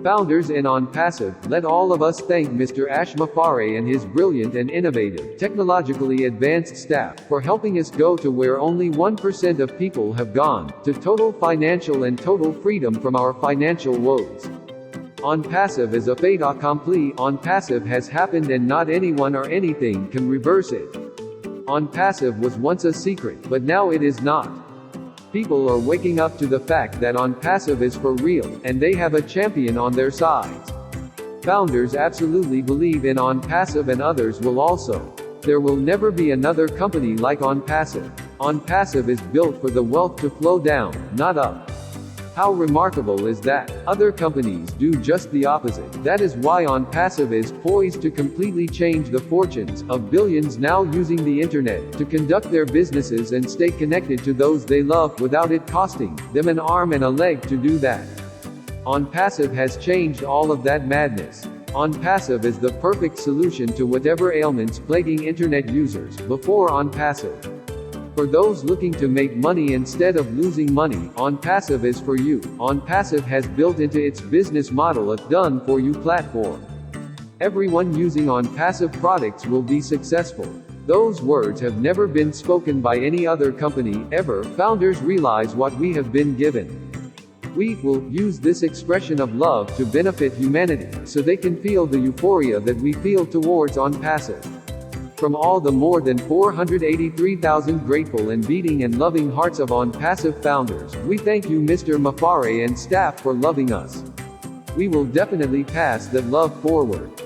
Founders in Onpassive, let all of us thank Mr. Ash Mufareh and his brilliant and innovative, technologically advanced staff, for helping us go to where only 1% of people have gone, to total financial and total freedom from our financial woes. Onpassive is a fait accompli. Onpassive has happened and not anyone or anything can reverse it. Onpassive was once a secret, but now it is not. People are waking up to the fact that Onpassive is for real, and they have a champion on their sides. Founders absolutely believe in Onpassive and others will also. There will never be another company like Onpassive. Onpassive is built for the wealth to flow down, not up. How remarkable is that? Other companies do just the opposite. That is why Onpassive is poised to completely change the fortunes of billions now using the internet to conduct their businesses and stay connected to those they love without it costing them an arm and a leg to do that. Onpassive has changed all of that madness. Onpassive is the perfect solution to whatever ailments plaguing internet users. Before Onpassive. For those looking to make money instead of losing money, Onpassive is for you. Onpassive has built into its business model a done-for-you platform. Everyone using Onpassive products will be successful. Those words have never been spoken by any other company, ever. Founders realize what we have been given. We will use this expression of love to benefit humanity, so they can feel the euphoria that we feel towards Onpassive. From all the more than 483,000 grateful and beating and loving hearts of Onpassive founders, we thank you Mr. Mufareh and staff for loving us. We will definitely pass that love forward.